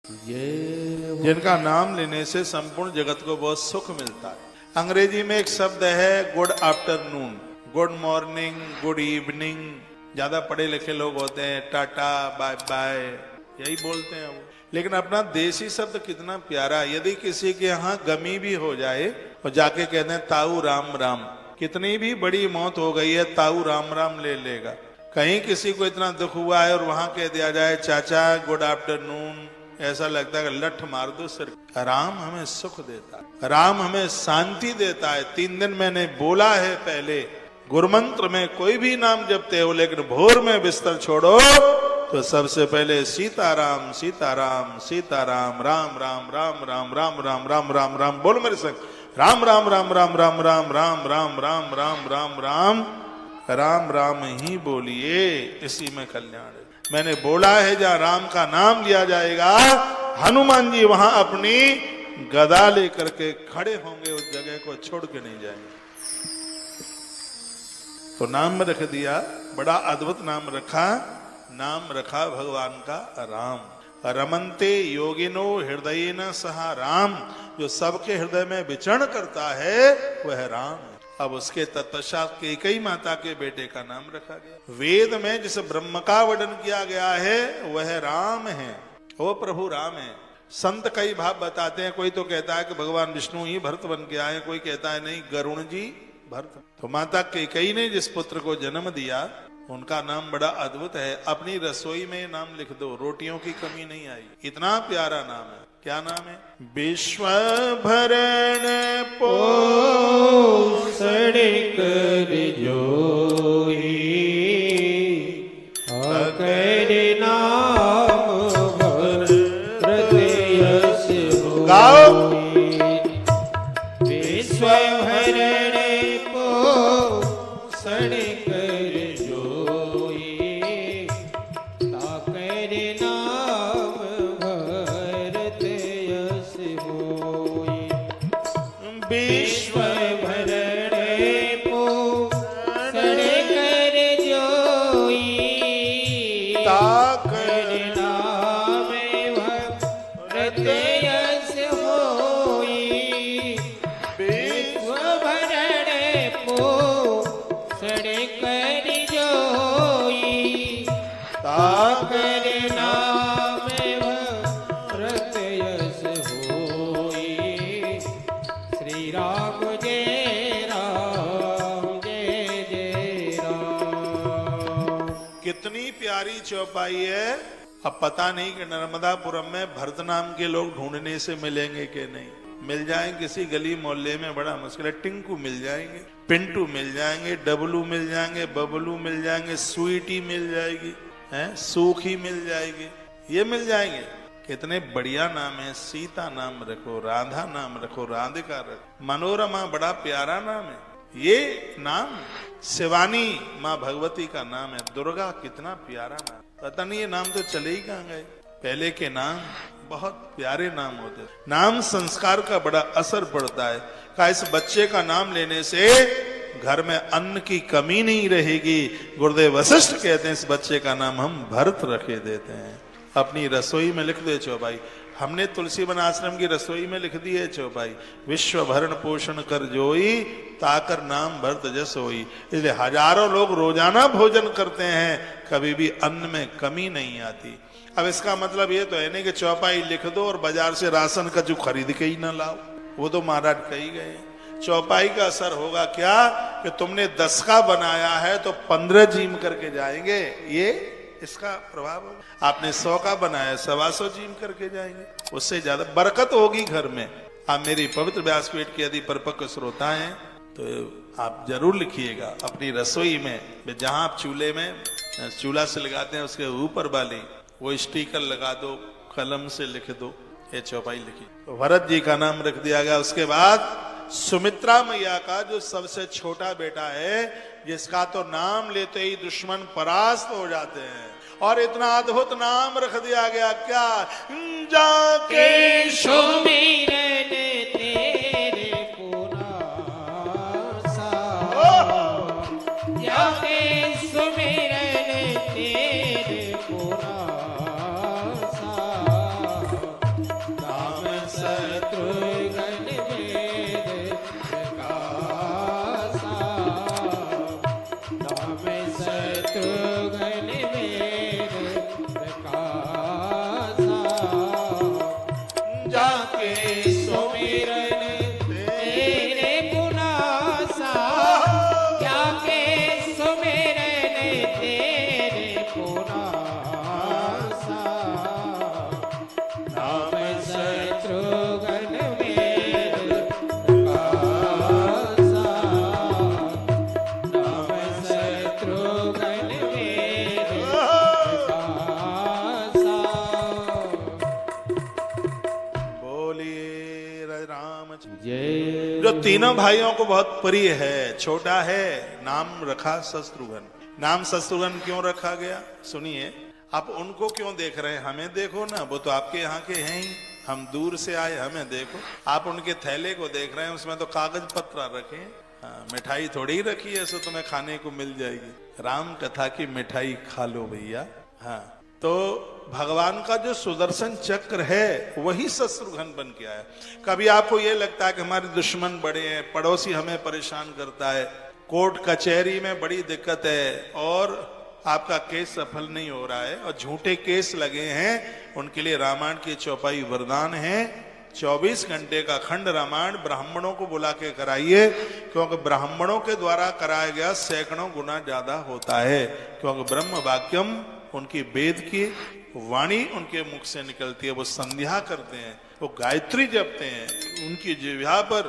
जिनका नाम लेने से संपूर्ण जगत को बहुत सुख मिलता है। अंग्रेजी में एक शब्द है good afternoon, good morning, good evening. ज्यादा पढ़े लिखे लोग होते हैं टाटा बाय बाय यही बोलते हैं वो, लेकिन अपना देसी शब्द कितना प्यारा। यदि किसी के यहाँ गमी भी हो जाए और जाके कहते हैं ताऊ राम राम, कितनी भी बड़ी मौत हो गई है ताऊ राम राम ले लेगा। कहीं किसी को इतना दुख हुआ है और वहां कह दिया जाए चाचा गुड आफ्टरनून, ऐसा लगता है कि लठ मार दो सिर। राम हमें सुख देता है, राम हमें शांति देता है। 3 दिन मैंने बोला है पहले, गुरुमंत्र में कोई भी नाम जपते हो लेकिन भोर में बिस्तर छोड़ो तो सबसे पहले सीताराम सीताराम सीताराम, राम राम राम राम राम राम राम राम राम बोलो मेरे संग, राम राम राम राम राम राम राम राम राम राम राम राम राम राम ही बोलिए, इसी में कल्याण है। मैंने बोला है जहां राम का नाम लिया जाएगा हनुमान जी वहां अपनी गदा लेकर के खड़े होंगे, उस जगह को छोड़ के नहीं जाएंगे। तो नाम रख दिया, बड़ा अद्भुत नाम रखा, नाम रखा भगवान का राम। रमन्ते योगिनो हृदय न सहा राम, जो सबके हृदय में विचरण करता है वह राम है। अब उसके तत्पश्चात कैकेयी माता के बेटे का नाम रखा गया। वेद में जिस ब्रह्म का वर्णन किया गया है वह राम है, वो प्रभु राम है। संत कई भाव बताते हैं, कोई तो कहता है कि भगवान विष्णु ही भरत बन के आए, कोई कहता है नहीं गरुण जी भरत। तो माता कैकेयी ने जिस पुत्र को जन्म दिया उनका नाम बड़ा अद्भुत है। अपनी रसोई में नाम लिख दो, रोटियों की कमी नहीं आई, इतना प्यारा नाम है। क्या नाम है? विश्व भरण पोषण कर जोई, अकर नाम भरत यश होई। विश्व भरण पोषण कर जोई, ताकर नाम भरत यश होई। विश्व भरण पोषण कर जोई, ताकर नाम भरत यश होई। विश्व भरण पोषण कर जोई, ताकर नाम भरत यश होई। श्री राम जय राम जय जय राम। कितनी प्यारी चौपाई है। अब पता नहीं कि नर्मदापुरम में भरत नाम के लोग ढूंढने से मिलेंगे कि नहीं। मिल जाएंगे किसी गली मोहल्ले में, बड़ा मुश्किल है। टिंकू मिल जाएंगे, पिंटू मिल जाएंगे, डबलू मिल जाएंगे, बबलू मिल जाएंगे, स्वीटी मिल जाएगी, हैं सूखी मिल जाएगी, ये मिल जाएंगे। कितने बढ़िया नाम है। सीता नाम रखो, राधा नाम रखो, राधिका रखो, मनोरमा बड़ा प्यारा नाम है। ये नाम शिवानी माँ भगवती का नाम है, दुर्गा कितना प्यारा नाम। पता नहीं ये नाम तो चले ही कहाँ गए। पहले के नाम बहुत प्यारे नाम होते। नाम संस्कार का बड़ा असर पड़ता है। का इस बच्चे का नाम लेने से घर में अन्न की कमी नहीं रहेगी। गुरुदेव वशिष्ठ कहते हैं इस बच्चे का नाम हम भरत रखे देते हैं। अपनी रसोई में लिख दे चौपाई। हमने तुलसी वन आश्रम की रसोई में लिख दी है चौपाई, विश्व भरण पोषण कर जोई, ताकर नाम भरत जस होई। इसलिए हजारों लोग रोजाना भोजन करते हैं, कभी भी अन्न में कमी नहीं आती। अब इसका मतलब ये तो है नहीं कि चौपाई लिख दो और बाजार से राशन का जो खरीद के ही ना लाओ, वो तो महाराज कही गए। चौपाई का असर होगा क्या कि तुमने 10 का बनाया है तो 15 जीम करके जाएंगे, ये इसका प्रभाव होगा। आपने 100 का बनाया 125 जीम करके जाएंगे, उससे ज्यादा बरकत होगी घर में। आप मेरी पवित्र व्यासपीठ के यदि परिपक्व श्रोता हैं तो आप जरूर लिखिएगा अपनी रसोई में, जहां आप चूल्हे में चूल्हा से लगाते हैं उसके ऊपर वाली वो स्टिकर लगा दो, कलम से लिख दो, ये चौपाई लिखी। तो भरत जी का नाम रख दिया गया। उसके बाद सुमित्रा मैया का जो सबसे छोटा बेटा है, जिसका तो नाम लेते ही दुश्मन परास्त हो जाते हैं, और इतना अद्भुत नाम रख दिया गया क्या, जाके सुमिरन तेरे पुरासा, जाके सुमिरन तेरे पुरासा, जय जो तीनों भाइयों को बहुत प्रिय है, छोटा है, नाम रखा शत्रुघ्न। नाम शत्रुघ्न क्यों रखा गया सुनिए। आप उनको क्यों देख रहे हैं, हमें देखो ना, वो तो आपके यहाँ के हैं ही, हम दूर से आए, हमें देखो। आप उनके थैले को देख रहे हैं, उसमें तो कागज पत्र रखे हैं, मिठाई थोड़ी ही रखी है, ऐसे तुम्हें खाने को मिल जाएगी। राम कथा की मिठाई खा लो भैया। हाँ, तो भगवान का जो सुदर्शन चक्र है वही शत्रुघ्न बन के आया। कभी आपको ये लगता है कि हमारे दुश्मन बड़े हैं, पड़ोसी हमें परेशान करता है, कोर्ट कचहरी में बड़ी दिक्कत है और आपका केस सफल नहीं हो रहा है और झूठे केस लगे हैं, उनके लिए रामायण की चौपाई वरदान है। 24 घंटे का खंड रामायण ब्राह्मणों को बुला के कराइए, क्योंकि ब्राह्मणों के द्वारा कराया गया सैकड़ों गुना ज्यादा होता है, क्योंकि ब्रह्म वाक्यम उनकी वेद की वाणी उनके मुख से निकलती है। वो संध्या करते हैं, वो गायत्री जपते हैं, उनकी जिह्वा पर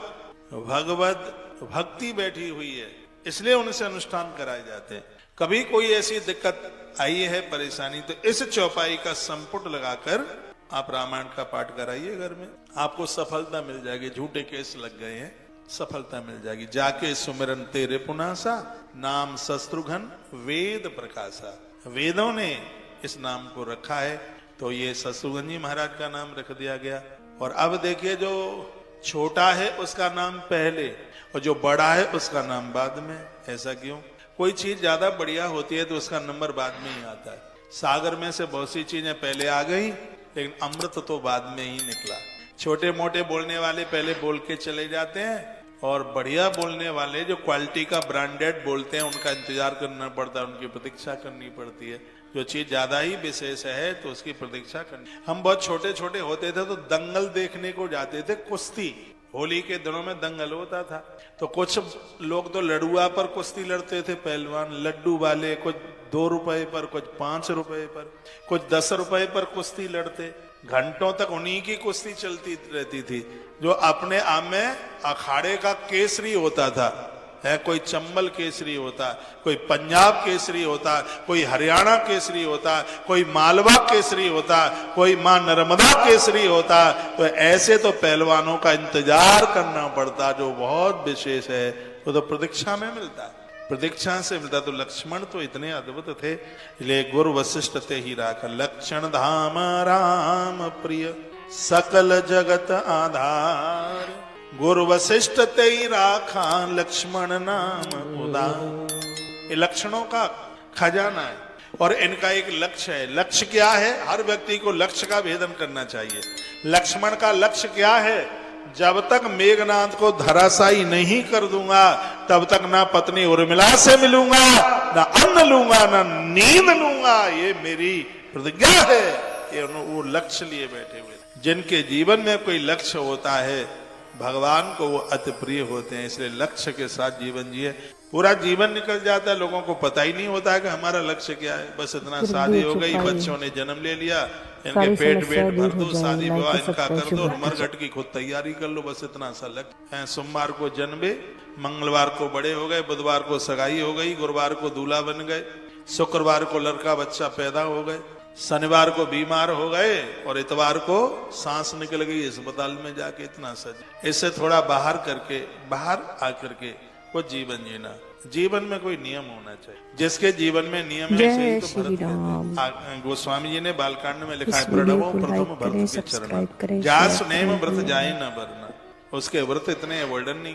भगवत भक्ति बैठी हुई है, इसलिए उनसे अनुष्ठान कराए जाते हैं। कभी कोई ऐसी दिक्कत आई है, परेशानी, तो इस चौपाई का संपुट लगाकर आप रामायण का पाठ कराइए घर में, आपको सफलता मिल जाएगी। झूठे केस लग गए हैं, सफलता मिल जाएगी। जाके सुमिरन तेरे पुनासा, नाम शत्रुघ्न वेद प्रकाशा। वेदों ने इस नाम को रखा है, तो ये शत्रुघ्न जी महाराज का नाम रख दिया गया। और अब देखिए, जो छोटा है उसका नाम पहले और जो बड़ा है उसका नाम बाद में। ऐसा क्यों? कोई चीज ज्यादा बढ़िया होती है तो उसका नंबर बाद में ही आता है। सागर में से बहुत सी चीजें पहले आ गई, लेकिन अमृत तो बाद में ही निकला। छोटे मोटे बोलने वाले पहले बोल के चले जाते हैं, और बढ़िया बोलने वाले जो क्वालिटी का ब्रांडेड बोलते हैं उनका इंतजार करना पड़ता है, उनकी प्रतीक्षा करनी पड़ती है। जो चीज ज्यादा ही विशेष है तो उसकी प्रतीक्षा करनी। हम बहुत छोटे छोटे होते थे तो दंगल देखने को जाते थे, कुश्ती। होली के दिनों में दंगल होता था, तो कुछ लोग तो लड़ुआ पर कुश्ती लड़ते थे, पहलवान लड्डू वाले, कुछ 2 रुपए पर, कुछ 5 रुपए पर, कुछ 10 रुपए पर कुश्ती लड़ते। घंटों तक उन्हीं की कुश्ती चलती रहती थी। जो अपने आप में अखाड़े का केसरी होता था, है कोई चंबल केसरी होता, कोई पंजाब केसरी होता, कोई हरियाणा केसरी होता, कोई मालवा केसरी होता, कोई मां नर्मदा केसरी होता। तो ऐसे तो पहलवानों का इंतजार करना पड़ता, जो बहुत विशेष है, तो प्रतीक्षा में मिलता है, प्रतीक्षा से मिलता। तो लक्ष्मण तो इतने अद्भुत थे, इसलिए गुरु वशिष्ठ ते ही राख। लक्षण धाम राम प्रिय सकल जगत आधार, गुरु वशिष्ठ ते ही राखा लक्ष्मण नाम उदार। ये लक्षणों का खजाना है और इनका एक लक्ष्य है। लक्ष्य क्या है? हर व्यक्ति को लक्ष्य का भेदन करना चाहिए। लक्ष्मण का लक्ष्य क्या है? जब तक मेघनाथ को धराशायी नहीं कर दूंगा तब तक ना पत्नी उर्मिला से मिलूंगा, ना अन्न लूंगा, ना नींद लूंगा। ये मेरी प्रतिज्ञा है। ये वो लक्ष्य लिए बैठे हुए। जिनके जीवन में कोई लक्ष्य होता है भगवान को वो अति प्रिय होते हैं, इसलिए लक्ष्य के साथ जीवन जिए। पूरा जीवन निकल जाता है, लोगों को पता ही नहीं होता है कि हमारा लक्ष्य क्या है। बस इतना, शादी हो गई, बच्चों ने जन्म ले लिया, इनके पेट भर दो, शादी विवाह इनका कर दो, मरघट की खुद तैयारी कर लो, बस इतना सा लक्ष्य है। सोमवार को जन्मे, मंगलवार को बड़े हो गए, बुधवार को सगाई हो गई, गुरुवार को दूल्हा बन गए, शुक्रवार को लड़का बच्चा पैदा हो गए, शनिवार को बीमार हो गए और इतवार को सांस निकल गई अस्पताल में जाके। इतना सच। इससे थोड़ा बाहर करके, बाहर आकर के वो जीवन जीना। जीवन में कोई नियम होना चाहिए। जिसके जीवन में नियम है, सही तो भरत गोस्वामी जी ने बालकांड में लिखा है, प्रणवो प्रथम भरत के चरण, जा सुनेम व्रत जाए न वरना। उसके व्रत इतने वर्णन नहीं